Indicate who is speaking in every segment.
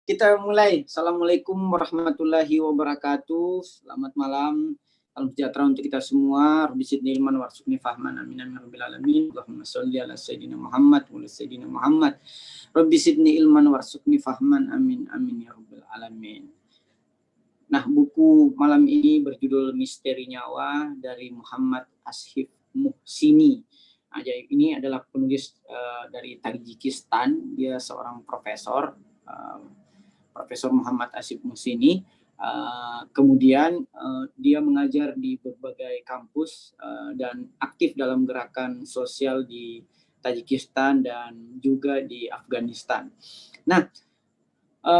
Speaker 1: Kita mulai. Assalamualaikum warahmatullahi wabarakatuh. Selamat malam. Salam sejahtera untuk kita semua. Rabbi zidni ilman warzuqni fahman. Amin amin rabbil alamin. Allahumma sholli ala sayyidina Muhammad wa ala sayyidina Muhammad. Rabbi zidni ilman warzuqni fahman. Amin amin ya rabbil alamin. Nah, buku malam ini berjudul Misteri Nyawa dari Muhammad Ashif Muhsini. Nah, jadi ini adalah penulis dari Tajikistan. Dia seorang profesor. Profesor Muhammad Ashif Muhsini. Kemudian dia mengajar di berbagai kampus dan aktif dalam gerakan sosial di Tajikistan dan juga di Afghanistan. Nah,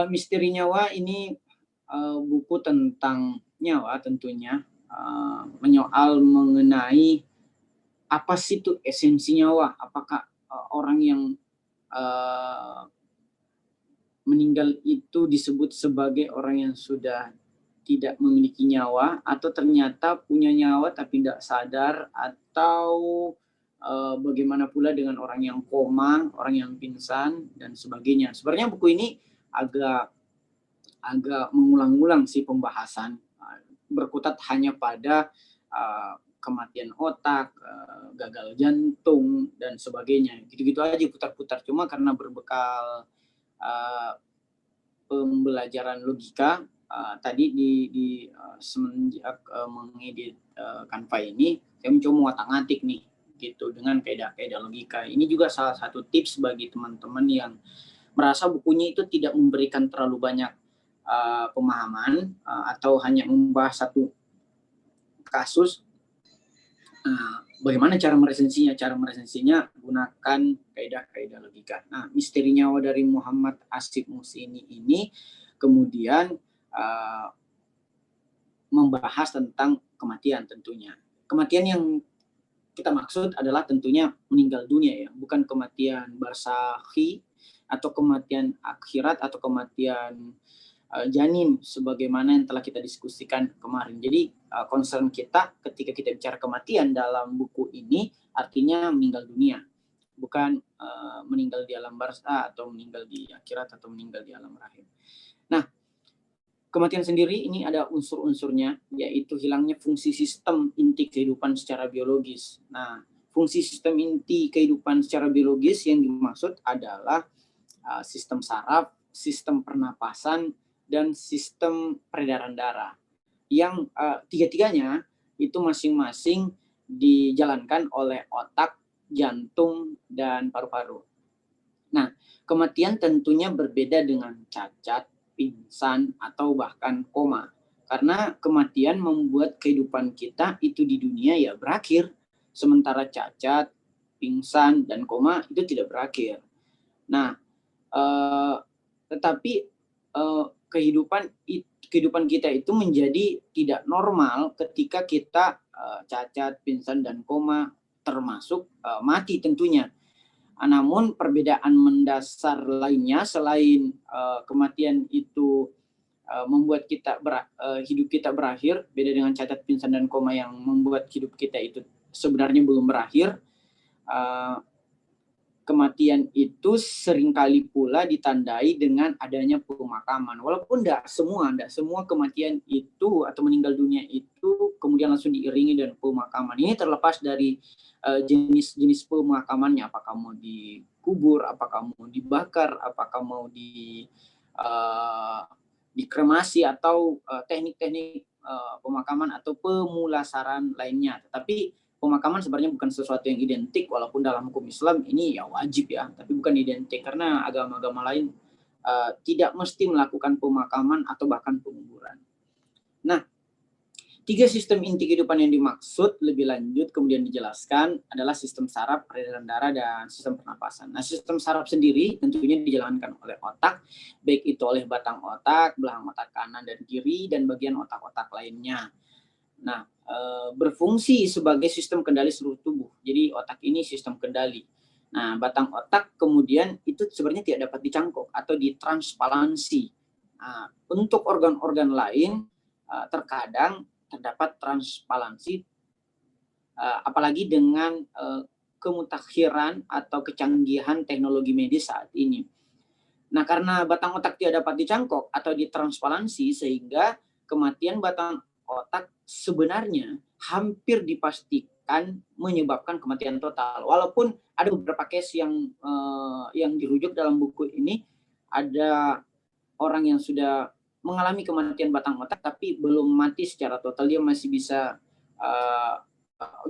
Speaker 1: Misteri Nyawa ini buku tentang nyawa tentunya, menyoal mengenai apa sih itu esensi nyawa, apakah orang yang meninggal itu disebut sebagai orang yang sudah tidak memiliki nyawa, atau ternyata punya nyawa tapi tidak sadar, atau bagaimana pula dengan orang yang koma, orang yang pingsan dan sebagainya. Sebenarnya buku ini agak mengulang-ulang sih pembahasan, berkutat hanya pada kematian otak, gagal jantung dan sebagainya. Gitu-gitu aja putar-putar, cuma karena berbekal pembelajaran logika tadi di semenjak mengedit Canva ini, saya mencoba mengotak-ngatik nih gitu dengan kaidah-kaidah logika. Ini juga salah satu tips bagi teman-teman yang merasa bukunya itu tidak memberikan terlalu banyak pemahaman atau hanya membahas satu kasus. Bagaimana cara meresensinya? Cara meresensinya gunakan kaidah-kaidah logika. Nah, Misteri Nyawa dari Muhammad Ashif Muhsini ini kemudian membahas tentang kematian tentunya. Kematian yang kita maksud adalah tentunya meninggal dunia ya, bukan kematian barzakhi atau kematian akhirat atau kematian janin sebagaimana yang telah kita diskusikan kemarin. Jadi concern kita ketika kita bicara kematian dalam buku ini artinya meninggal dunia, bukan meninggal di alam barzah atau meninggal di akhirat atau meninggal di alam rahim. Nah, kematian sendiri ini ada unsur-unsurnya, yaitu hilangnya fungsi sistem inti kehidupan secara biologis. Nah, fungsi sistem inti kehidupan secara biologis yang dimaksud adalah sistem saraf, sistem pernapasan, dan sistem peredaran darah. Yang tiga-tiganya itu masing-masing dijalankan oleh otak, jantung, dan paru-paru. Nah, kematian tentunya berbeda dengan cacat, pingsan, atau bahkan koma. Karena kematian membuat kehidupan kita itu di dunia ya berakhir. Sementara cacat, pingsan, dan koma itu tidak berakhir. Nah, tetapi kehidupan kita itu menjadi tidak normal ketika kita cacat, pingsan, dan koma, termasuk mati tentunya. Namun perbedaan mendasar lainnya selain kematian itu membuat kita hidup kita berakhir, beda dengan cacat, pingsan, dan koma yang membuat hidup kita itu sebenarnya belum berakhir. Kematian itu seringkali pula ditandai dengan adanya pemakaman. Walaupun tidak semua kematian itu atau meninggal dunia itu kemudian langsung diiringi dengan pemakaman. Ini terlepas dari jenis-jenis pemakamannya, apakah mau dikubur, apakah mau dibakar, apakah mau dikremasi, atau teknik-teknik pemakaman atau pemulasaran lainnya. Tetapi pemakaman sebenarnya bukan sesuatu yang identik, walaupun dalam hukum Islam ini ya wajib ya, tapi bukan identik karena agama-agama lain tidak mesti melakukan pemakaman atau bahkan penguburan. Nah, 3 sistem inti kehidupan yang dimaksud lebih lanjut kemudian dijelaskan adalah sistem saraf, peredaran darah, dan sistem pernapasan. Nah, sistem saraf sendiri tentunya dijalankan oleh otak, baik itu oleh batang otak, belakang otak kanan dan kiri, dan bagian otak-otak lainnya. Nah, berfungsi sebagai sistem kendali seluruh tubuh. Jadi otak ini sistem kendali. Nah, batang otak kemudian itu sebenarnya tidak dapat dicangkok atau ditransparansi. Nah, untuk organ-organ lain terkadang terdapat transparansi, apalagi dengan kemutakhiran atau kecanggihan teknologi medis saat ini. Nah, karena batang otak tidak dapat dicangkok atau ditransparansi, sehingga kematian batang otak sebenarnya hampir dipastikan menyebabkan kematian total. Walaupun ada beberapa case yang dirujuk dalam buku ini, ada orang yang sudah mengalami kematian batang otak tapi belum mati secara total, dia masih bisa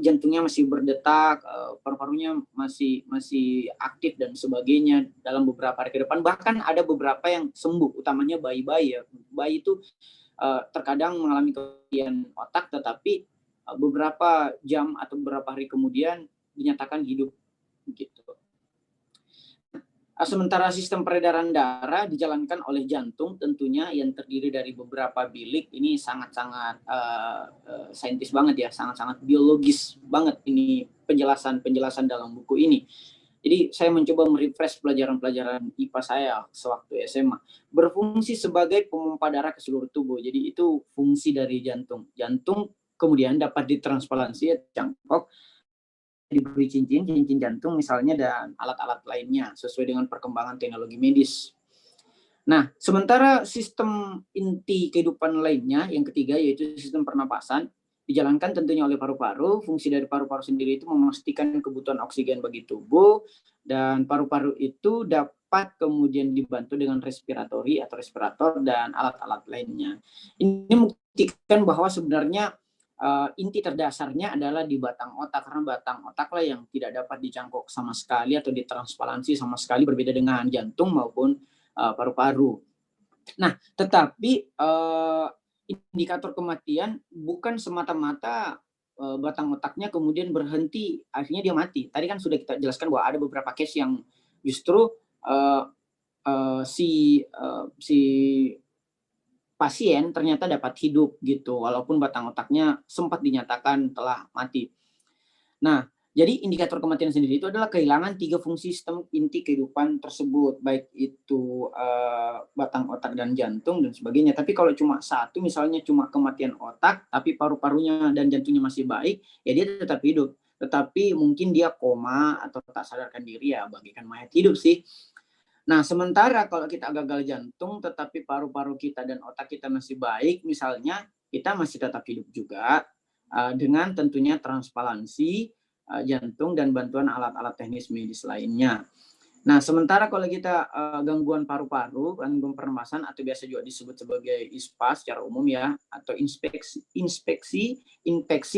Speaker 1: jantungnya masih berdetak, paru-parunya masih aktif dan sebagainya dalam beberapa hari ke depan. Bahkan ada beberapa yang sembuh, utamanya bayi-bayi ya. Bayi itu terkadang mengalami kematian otak, tetapi beberapa jam atau beberapa hari kemudian dinyatakan hidup gitu. Sementara sistem peredaran darah dijalankan oleh jantung tentunya, yang terdiri dari beberapa bilik. Ini sangat-sangat saintis banget ya, sangat-sangat biologis banget ini penjelasan dalam buku ini. Jadi saya mencoba merefresh pelajaran-pelajaran IPA saya sewaktu SMA. Berfungsi sebagai pompa darah ke seluruh tubuh. Jadi itu fungsi dari jantung. Jantung kemudian dapat ditransplantasi, cangkok, diberi cincin jantung misalnya, dan alat-alat lainnya sesuai dengan perkembangan teknologi medis. Nah, sementara sistem inti kehidupan lainnya, yang ketiga, yaitu sistem pernapasan, dijalankan tentunya oleh paru-paru. Fungsi dari paru-paru sendiri itu memastikan kebutuhan oksigen bagi tubuh, dan paru-paru itu dapat kemudian dibantu dengan respiratori atau respirator dan alat-alat lainnya. Ini membuktikan bahwa sebenarnya inti terdasarnya adalah di batang otak, karena batang otaklah yang tidak dapat dicangkok sama sekali atau ditransplantasi sama sekali, berbeda dengan jantung maupun paru-paru. Nah, tetapi indikator kematian bukan semata-mata batang otaknya kemudian berhenti, akhirnya dia mati. Tadi kan sudah kita jelaskan bahwa ada beberapa case yang justru si pasien ternyata dapat hidup gitu, walaupun batang otaknya sempat dinyatakan telah mati. Nah, jadi indikator kematian sendiri itu adalah kehilangan 3 fungsi sistem inti kehidupan tersebut, baik itu batang otak dan jantung dan sebagainya. Tapi kalau cuma satu, misalnya cuma kematian otak, tapi paru-parunya dan jantungnya masih baik, ya dia tetap hidup. Tetapi mungkin dia koma atau tak sadarkan diri, ya bagaikan mayat hidup sih. Nah, sementara kalau kita gagal jantung tetapi paru-paru kita dan otak kita masih baik, misalnya, kita masih tetap hidup juga dengan tentunya transplantasi jantung dan bantuan alat-alat teknis medis lainnya. Nah, sementara kalau kita gangguan paru-paru, gangguan pernapasan atau biasa juga disebut sebagai ISPA secara umum ya, atau infeksi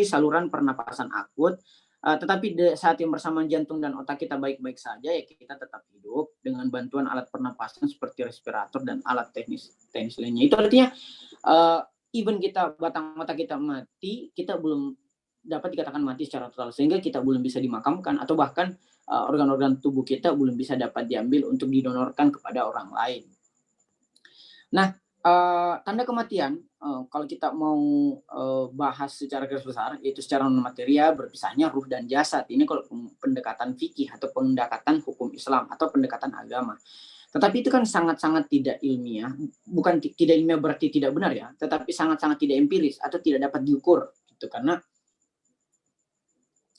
Speaker 1: saluran pernapasan akut, tetapi saat yang bersamaan jantung dan otak kita baik-baik saja, ya kita tetap hidup dengan bantuan alat pernapasan seperti respirator dan alat teknis lainnya. Itu artinya even kita batang otak kita mati, kita belum dapat dikatakan mati secara total, sehingga kita belum bisa dimakamkan, atau bahkan organ-organ tubuh kita belum bisa dapat diambil untuk didonorkan kepada orang lain. Nah, tanda kematian, kalau kita mau bahas secara garis besar, yaitu secara non material, berpisahnya ruh dan jasad. Ini kalau pendekatan fikih atau pendekatan hukum Islam atau pendekatan agama. Tetapi itu kan sangat-sangat tidak ilmiah. Bukan tidak ilmiah berarti tidak benar ya, tetapi sangat-sangat tidak empiris atau tidak dapat diukur gitu, karena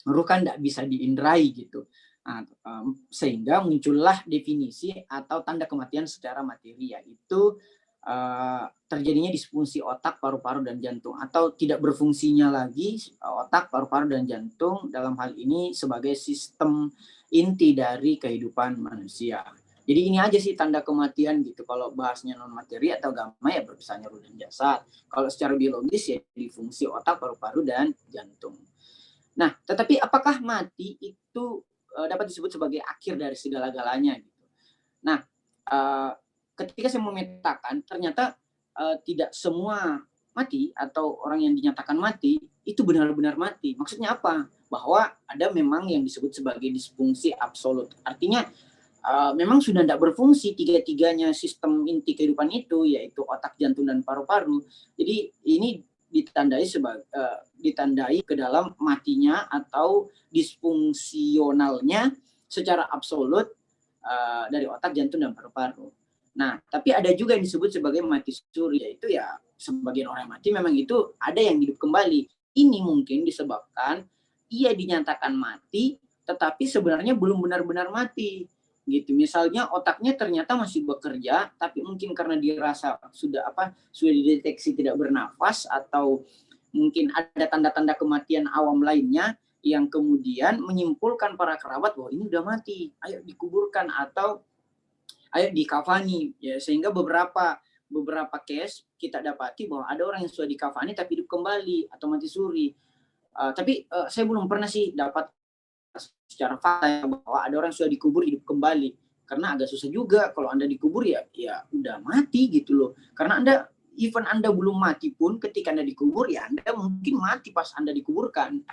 Speaker 1: ruh kan tidak bisa diindrai gitu. Nah, sehingga muncullah definisi atau tanda kematian secara materi, yaitu terjadinya disfungsi otak, paru-paru, dan jantung, atau tidak berfungsinya lagi otak, paru-paru, dan jantung, dalam hal ini sebagai sistem inti dari kehidupan manusia. Jadi ini aja sih tanda kematian gitu. Kalau bahasnya non materi atau agama, ya berpisahnya ruh dan jasad. Kalau secara biologis, ya di fungsi otak, paru-paru, dan jantung. Nah, tetapi apakah mati itu dapat disebut sebagai akhir dari segala-galanya gitu. Nah, ketika saya memetakan, ternyata tidak semua mati atau orang yang dinyatakan mati itu benar-benar mati. Maksudnya apa? Bahwa ada memang yang disebut sebagai disfungsi absolut. Artinya memang sudah tidak berfungsi tiga-tiganya sistem inti kehidupan itu, yaitu otak, jantung, dan paru-paru. Jadi ini ditandai ke dalam matinya atau disfungsionalnya secara absolut dari otak, jantung, dan paru-paru. Nah, tapi ada juga yang disebut sebagai mati suri, yaitu ya sebagian orang mati memang itu ada yang hidup kembali. Ini mungkin disebabkan ia dinyatakan mati, tetapi sebenarnya belum benar-benar mati. gitu. Misalnya otaknya ternyata masih bekerja, tapi mungkin karena dirasa sudah dideteksi tidak bernafas, atau mungkin ada tanda-tanda kematian awam lainnya yang kemudian menyimpulkan para kerabat bahwa ini udah mati, ayo dikuburkan atau ayo dikafani, ya. Sehingga beberapa case kita dapati bahwa ada orang yang sudah dikafani tapi hidup kembali atau mati suri. Tapi saya belum pernah sih dapat secara fakta bahwa ada orang sudah dikubur hidup kembali, karena agak susah juga kalau Anda dikubur ya udah mati gitu loh. Karena Anda belum mati pun ketika Anda dikubur, ya Anda mungkin mati pas Anda dikuburkan.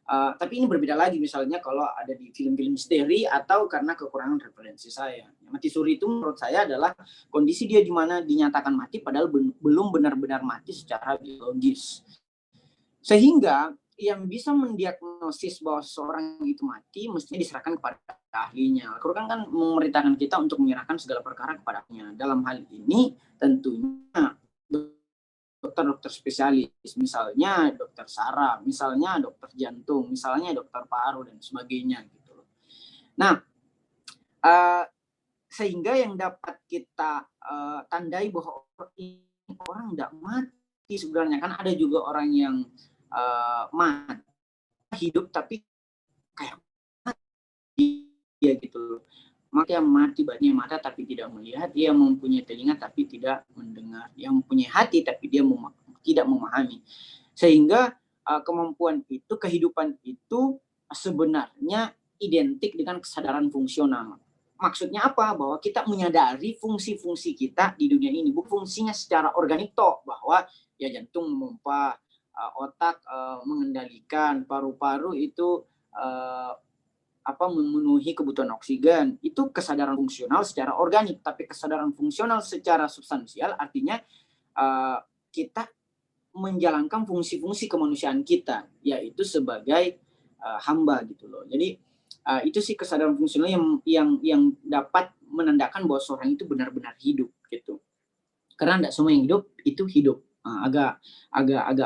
Speaker 1: Tapi ini berbeda lagi misalnya kalau ada di film-film misteri atau karena kekurangan referensi saya. Mati suri itu menurut saya adalah kondisi dia di mana dinyatakan mati padahal belum benar-benar mati secara biologis. Sehingga yang bisa mendiagnosis bahwa seseorang itu mati mestinya diserahkan kepada ahlinya. Al-Quran kan memerintahkan kita untuk menyerahkan segala perkara kepadanya. Dalam hal ini tentunya dokter-dokter spesialis, misalnya dokter saraf, misalnya dokter jantung, misalnya dokter paru dan sebagainya gitu. Nah, sehingga yang dapat kita tandai bahwa ini orang tidak mati sebenarnya, kan ada juga orang yang mati hidup tapi kayak mati ya gitu. Maka yang mati badannya mata tapi tidak melihat, dia mempunyai telinga tapi tidak mendengar, yang mempunyai hati tapi dia tidak memahami. Sehingga kemampuan itu, kehidupan itu sebenarnya identik dengan kesadaran fungsional. Maksudnya apa? Bahwa kita menyadari fungsi-fungsi kita di dunia ini, bukan fungsinya secara organik bahwa ya jantung memompa, otak mengendalikan, paru-paru itu memenuhi kebutuhan oksigen. Itu kesadaran fungsional secara organik, tapi kesadaran fungsional secara substansial artinya kita menjalankan fungsi-fungsi kemanusiaan kita, yaitu sebagai hamba gitu loh. Jadi itu sih kesadaran fungsional yang dapat menandakan bahwa seorang itu benar-benar hidup gitu. Karena tidak semua yang hidup itu hidup. Agak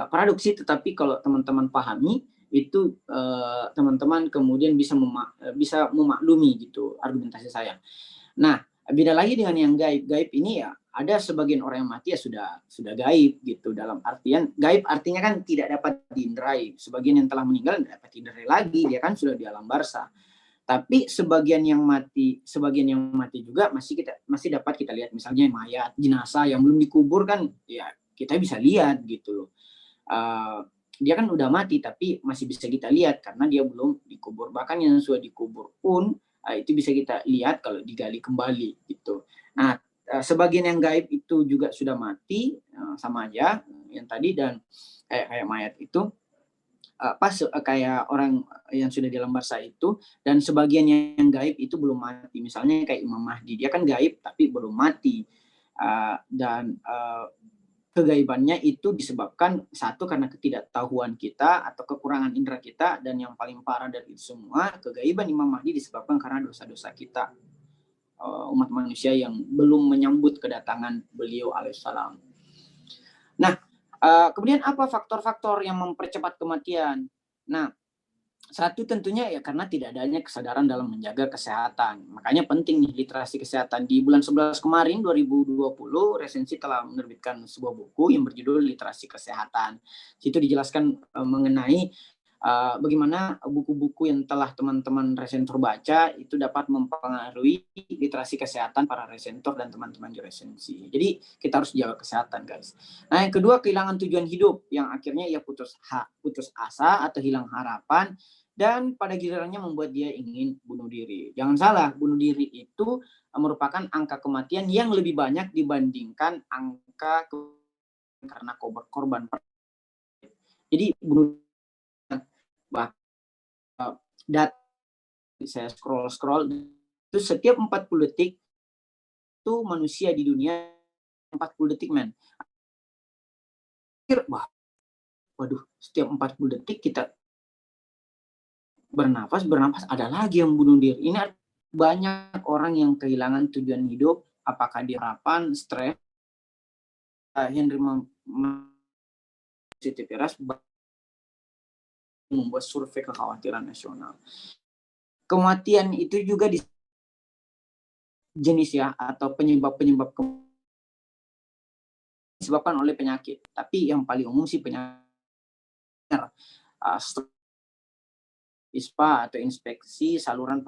Speaker 1: paradoks sih, tetapi kalau teman-teman pahami itu teman-teman kemudian bisa memaklumi gitu argumentasi saya. Nah, beda lagi dengan yang gaib. Gaib ini ya ada sebagian orang yang mati ya sudah gaib gitu. Dalam artian gaib artinya kan tidak dapat diinderai. Sebagian yang telah meninggal tidak dapat diinderai lagi, dia kan sudah di alam barzah. Tapi sebagian yang mati juga masih dapat kita lihat, misalnya mayat, jenazah yang belum dikubur kan ya kita bisa lihat gitu loh. Dia kan udah mati tapi masih bisa kita lihat karena dia belum dikubur. Bahkan yang sudah dikubur pun itu bisa kita lihat kalau digali kembali gitu. Nah, sebagian yang gaib itu juga sudah mati, sama aja yang tadi, dan kayak mayat itu kayak orang yang sudah di alam barzah itu, dan sebagian yang gaib itu belum mati. Misalnya kayak Imam Mahdi, dia kan gaib tapi belum mati. Dan kegaibannya itu disebabkan satu karena ketidaktahuan kita atau kekurangan indera kita, dan yang paling parah dari itu semua, kegaiban Imam Mahdi disebabkan karena dosa-dosa kita, umat manusia yang belum menyambut kedatangan beliau alaihissalam. Nah, kemudian apa faktor-faktor yang mempercepat kematian? Nah, satu tentunya ya karena tidak adanya kesadaran dalam menjaga kesehatan. Makanya penting nih literasi kesehatan. Di bulan 11 kemarin 2020, Resensi telah menerbitkan sebuah buku yang berjudul Literasi Kesehatan. Situ dijelaskan mengenai bagaimana buku-buku yang telah teman-teman resentor baca itu dapat mempengaruhi literasi kesehatan para resentor dan teman-teman di Resensi. Jadi kita harus jaga kesehatan, guys. Nah, yang kedua, kehilangan tujuan hidup yang akhirnya ia putus asa atau hilang harapan, dan pada gilirannya membuat dia ingin bunuh diri. Jangan salah, bunuh diri itu merupakan angka kematian yang lebih banyak dibandingkan angka karena korban. Jadi bunuh data saya scroll itu setiap 40 detik itu manusia di dunia 40 detik waduh, setiap 40 detik kita bernafas ada lagi yang bunuh diri. Ini banyak orang yang kehilangan tujuan hidup, apakah di harapan, stres. Henry Citiperas membuat survei kekhawatiran nasional. Kematian itu juga jenis ya atau penyebab-penyebab disebabkan oleh penyakit. Tapi yang paling umum sih penyakit ISPA atau infeksi saluran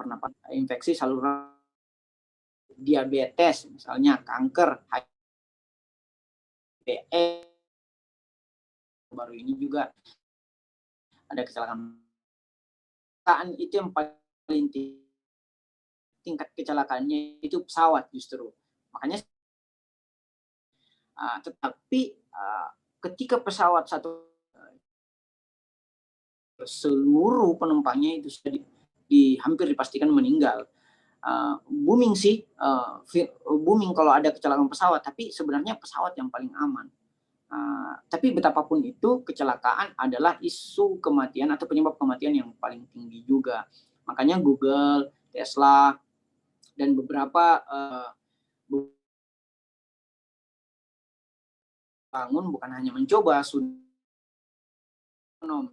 Speaker 1: diabetes, misalnya kanker, HIV, baru ini juga ada kecelakaan itu yang paling tingkat kecelakaannya itu pesawat justru. Makanya tetapi ketika pesawat satu seluruh penumpangnya itu sudah hampir dipastikan meninggal. Booming sih, booming kalau ada kecelakaan pesawat, tapi sebenarnya pesawat yang paling aman. Tapi betapapun itu kecelakaan adalah isu kematian atau penyebab kematian yang paling tinggi juga. Makanya Google, Tesla, dan beberapa bangun bukan hanya mencoba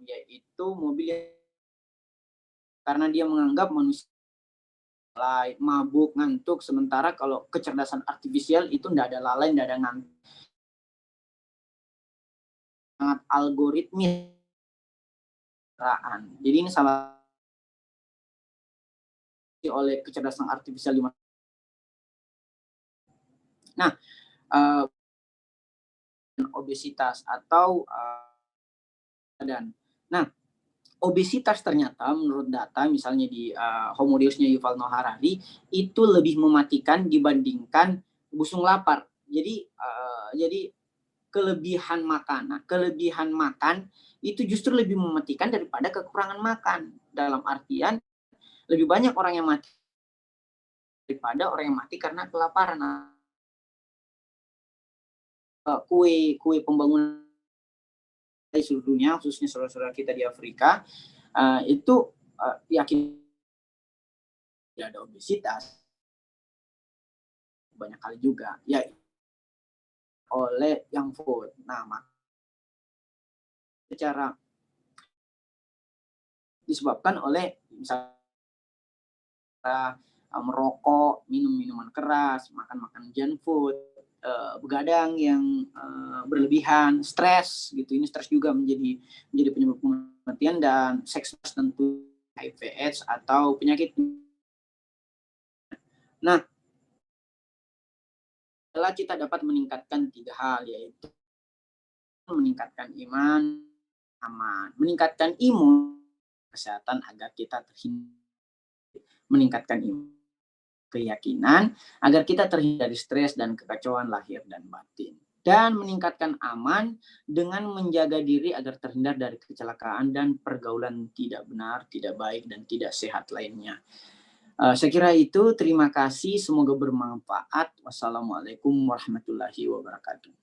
Speaker 1: yaitu mobil karena dia menganggap manusia lalai, mabuk, ngantuk. Sementara kalau kecerdasan artifisial itu tidak ada lalai, tidak ada ngantuk. Sangat algoritmis. Jadi ini salah oleh kecerdasan artifisial. Nah, obesitas atau badan. Nah, obesitas ternyata menurut data misalnya di Homo Deusnya Yuval Noah Harari itu lebih mematikan dibandingkan busung lapar. Jadi kelebihan makan itu justru lebih mematikan daripada kekurangan makan. Dalam artian lebih banyak orang yang mati daripada orang yang mati karena kelaparan. Kue pembangunan di seluruh dunia, khususnya saudara-saudara kita di Afrika, itu yakin tidak ada obesitas banyak kali juga ya oleh yang food. Nah, secara disebabkan oleh misalnya merokok, minum minuman keras, makan junk food, begadang yang berlebihan, stres gitu. Ini stres juga menjadi penyebab kematian, dan seks tentu HIV/AIDS atau penyakit. Nah, setelah kita dapat meningkatkan 3 hal, yaitu meningkatkan iman, aman, meningkatkan imun, kesehatan agar kita terhindar, meningkatkan iman, keyakinan agar kita terhindar dari stres dan kekacauan lahir dan batin, dan meningkatkan aman dengan menjaga diri agar terhindar dari kecelakaan dan pergaulan tidak benar, tidak baik, dan tidak sehat lainnya. Saya kira itu. Terima kasih, semoga bermanfaat. Wassalamualaikum warahmatullahi wabarakatuh.